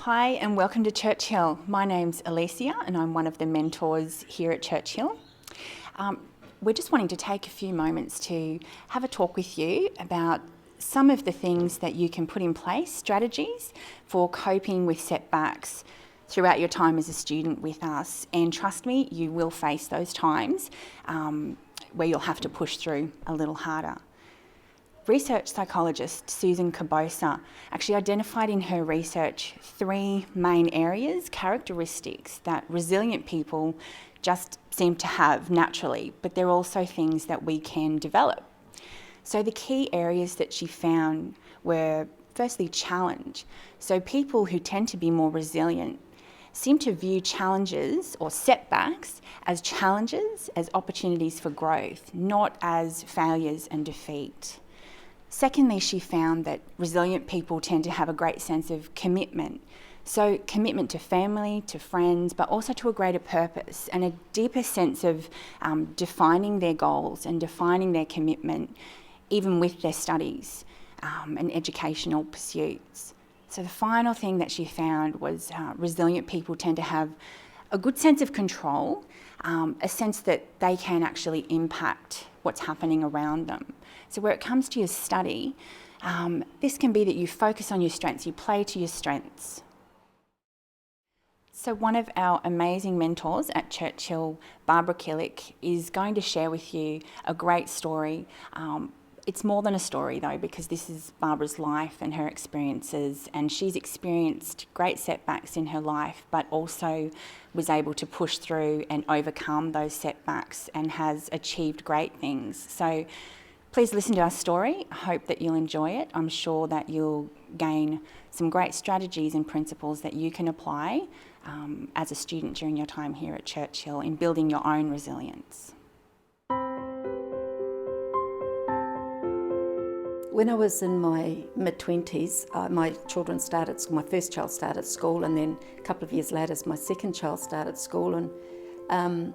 Hi and welcome to Churchill. My name's Alicia and I'm one of the mentors here at Churchill. We're just wanting to take a few moments to have a talk with you about some of the things that you can put in place, strategies for coping with setbacks throughout your time as a student with us. And trust me, you will face those times where you'll have to push through a little harder. Research psychologist Susan Kobasa actually identified in her research 3 main areas, characteristics that resilient people just seem to have naturally, but they're also things that we can develop. So the key areas that she found were firstly challenge. So people who tend to be more resilient seem to view challenges or setbacks as challenges, as opportunities for growth, not as failures and defeat. Secondly, she found that resilient people tend to have a great sense of commitment. So commitment to family, to friends, but also to a greater purpose and a deeper sense of defining their goals and defining their commitment, even with their studies and educational pursuits. So the final thing that she found was resilient people tend to have a good sense of control, a sense that they can actually impact what's happening around them. So where it comes to your study, this can be that you focus on your strengths, you play to your strengths. So one of our amazing mentors at Churchill, Barbara Killick, is going to share with you a great story. It's more than a story though, because this is Barbara's life and her experiences, and she's experienced great setbacks in her life, but also was able to push through and overcome those setbacks and has achieved great things. So please listen to our story. I hope that you'll enjoy it. I'm sure that you'll gain some great strategies and principles that you can apply as a student during your time here at Churchill in building your own resilience. When I was in my mid-20s, my first child started school, and then a couple of years later my second child started school, and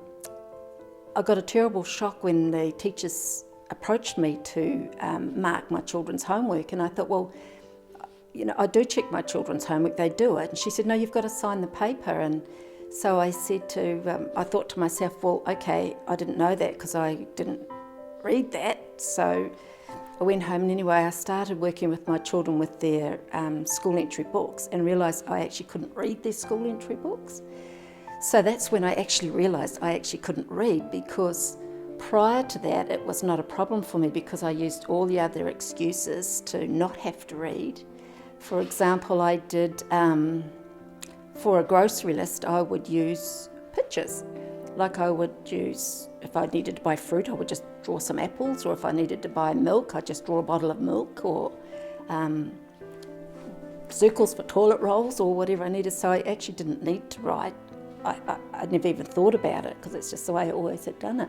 I got a terrible shock when the teachers approached me to mark my children's homework, and I thought, well, you know, I do check my children's homework, they do it. And she said, no, you've got to sign the paper. And so I thought to myself, well, okay, I didn't know that because I didn't read that. So I went home, and anyway, I started working with my children with their school entry books and realised I actually couldn't read their school entry books. So that's when I actually realised I actually couldn't read, because prior to that it was not a problem for me because I used all the other excuses to not have to read. For example, I did, for a grocery list, I would use pictures. Like I would use, if I needed to buy fruit, I would just draw some apples, or if I needed to buy milk, I'd just draw a bottle of milk, or circles for toilet rolls, or whatever I needed. So I actually didn't need to write. I never even thought about it because it's just the way I always had done it.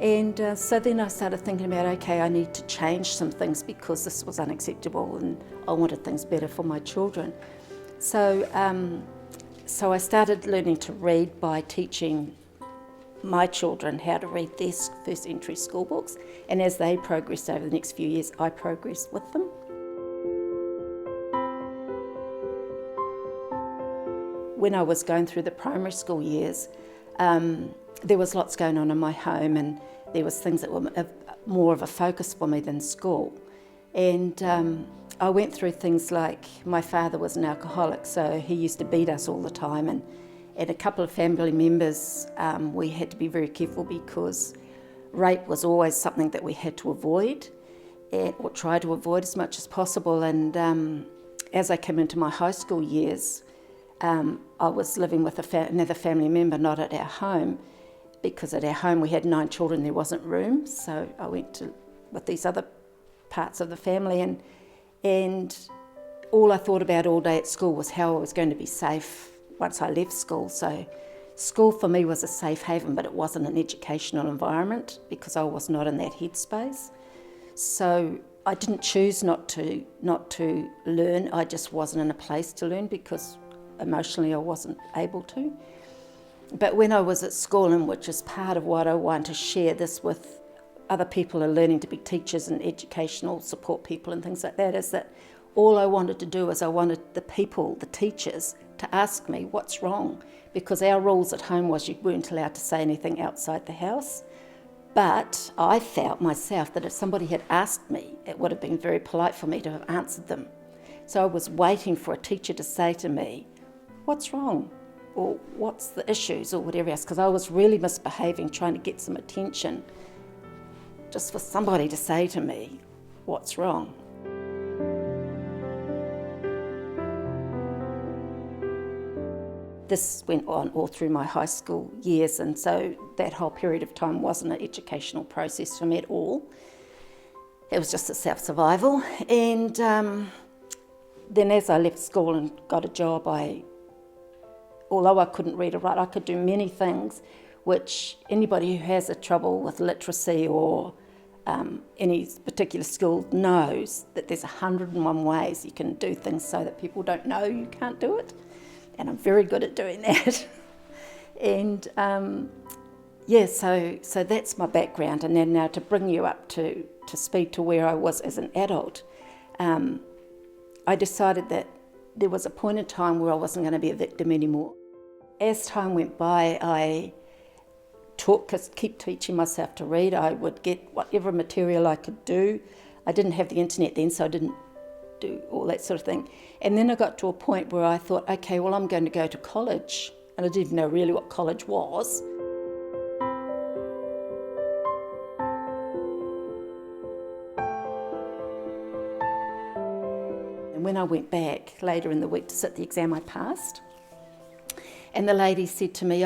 And so then I started thinking about, okay, I need to change some things because this was unacceptable and I wanted things better for my children. So I started learning to read by teaching my children how to read their first entry school books, and as they progressed over the next few years, I progressed with them. When I was going through the primary school years, there was lots going on in my home, and there was things that were more of a focus for me than school. And I went through things like, my father was an alcoholic, so he used to beat us all the time, and a couple of family members, we had to be very careful because rape was always something that we had to avoid, or try to avoid as much as possible. And as I came into my high school years, I was living with another family member, not at our home, because at our home we had 9 children, there wasn't room. So I went with these other parts of the family, and all I thought about all day at school was how I was going to be safe once I left school. So school for me was a safe haven, but it wasn't an educational environment because I was not in that headspace. So I didn't choose not to learn, I just wasn't in a place to learn because emotionally I wasn't able to. But when I was at school, and which is part of what I want to share this with other people who are learning to be teachers and educational support people and things like that, is that all I wanted to do is I wanted the people, the teachers, to ask me what's wrong, because our rules at home was you weren't allowed to say anything outside the house. But I felt myself that if somebody had asked me, it would have been very polite for me to have answered them. So I was waiting for a teacher to say to me, what's wrong? Or what's the issues, or whatever else, because I was really misbehaving, trying to get some attention, just for somebody to say to me, what's wrong? This went on all through my high school years, and so that whole period of time wasn't an educational process for me at all. It was just a self-survival. And then as I left school and got a job, although I couldn't read or write, I could do many things which anybody who has a trouble with literacy or any particular skill knows that there's 101 ways you can do things so that people don't know you can't do it. And I'm very good at doing that. And so that's my background. And then now to bring you up to speed to where I was as an adult, I decided that there was a point in time where I wasn't going to be a victim anymore. As time went by, I keep teaching myself to read. I would get whatever material I could do. I didn't have the internet then, so I didn't do all that sort of thing. And then I got to a point where I thought, okay, well, I'm going to go to college. And I didn't even know really what college was. And when I went back later in the week to sit the exam, I passed. And the lady said to me,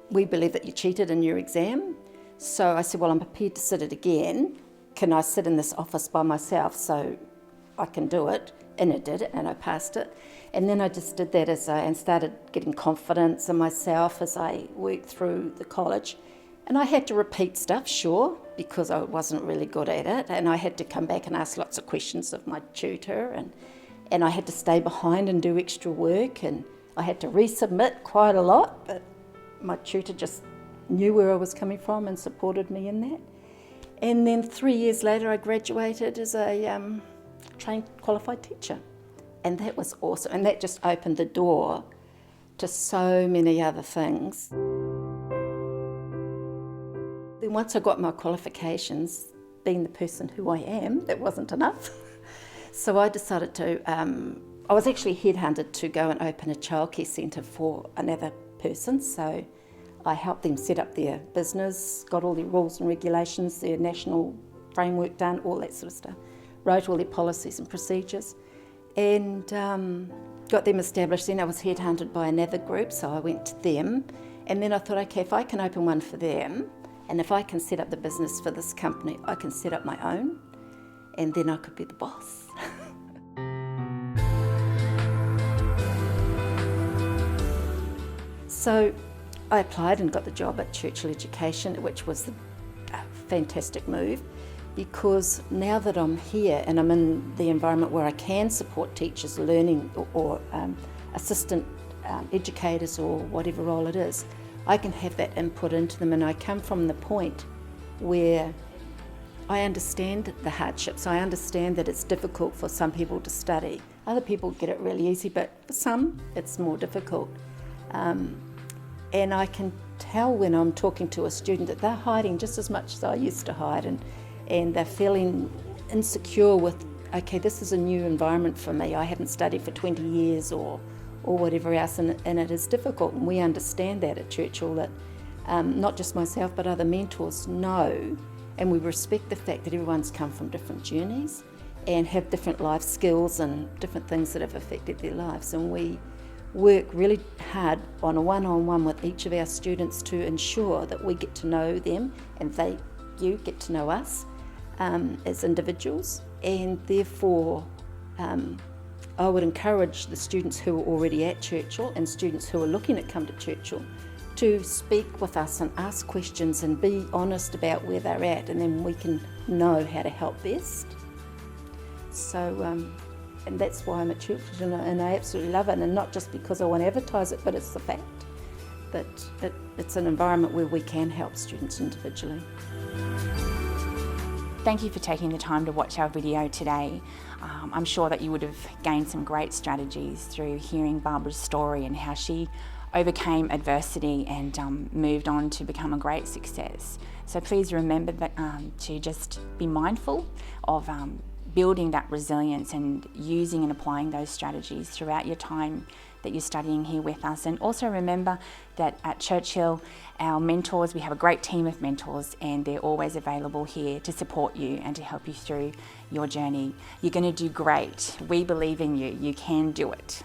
we believe that you cheated in your exam. So I said, well, I'm prepared to sit it again. Can I sit in this office by myself so I can do it? And I did it, and I passed it. And then I just did that and started getting confidence in myself as I worked through the college. And I had to repeat stuff, sure, because I wasn't really good at it. And I had to come back and ask lots of questions of my tutor. And I had to stay behind and do extra work. And I had to resubmit quite a lot. But my tutor just knew where I was coming from and supported me in that. And then 3 years later, I graduated as a trained qualified teacher. And that was awesome. And that just opened the door to so many other things. Then once I got my qualifications, being the person who I am, that wasn't enough. So I decided I was actually headhunted to go and open a childcare centre for another person. So I helped them set up their business, got all their rules and regulations, their national framework done, all that sort of stuff. Wrote all their policies and procedures and got them established. Then I was headhunted by another group, so I went to them. And then I thought, okay, if I can open one for them and if I can set up the business for this company, I can set up my own and then I could be the boss. So I applied and got the job at Churchill Education, which was a fantastic move, because now that I'm here and I'm in the environment where I can support teachers learning or assistant educators or whatever role it is, I can have that input into them. And I come from the point where I understand the hardships. I understand that it's difficult for some people to study. Other people get it really easy, but for some it's more difficult. And I can tell when I'm talking to a student that they're hiding just as much as I used to hide, and they're feeling insecure with, okay, this is a new environment for me. I haven't studied for 20 years or whatever else, and it is difficult. And we understand that at Churchill, that not just myself but other mentors know, and we respect the fact that everyone's come from different journeys and have different life skills and different things that have affected their lives. And we work really hard on a one-on-one with each of our students to ensure that we get to know them and you get to know us as individuals. And therefore I would encourage the students who are already at Churchill and students who are looking to come to Churchill to speak with us and ask questions and be honest about where they're at, and then we can know how to help best. So and that's why I'm at Churchill, and I absolutely love it, and not just because I want to advertise it, but it's the fact that it's an environment where we can help students individually. Thank you for taking the time to watch our video today. I'm sure that you would have gained some great strategies through hearing Barbara's story and how she overcame adversity and moved on to become a great success. So please remember that, to just be mindful of building that resilience and using and applying those strategies throughout your time that you're studying here with us. And also remember that at Churchill, our mentors, we have a great team of mentors, and they're always available here to support you and to help you through your journey. You're going to do great. We believe in you. You can do it.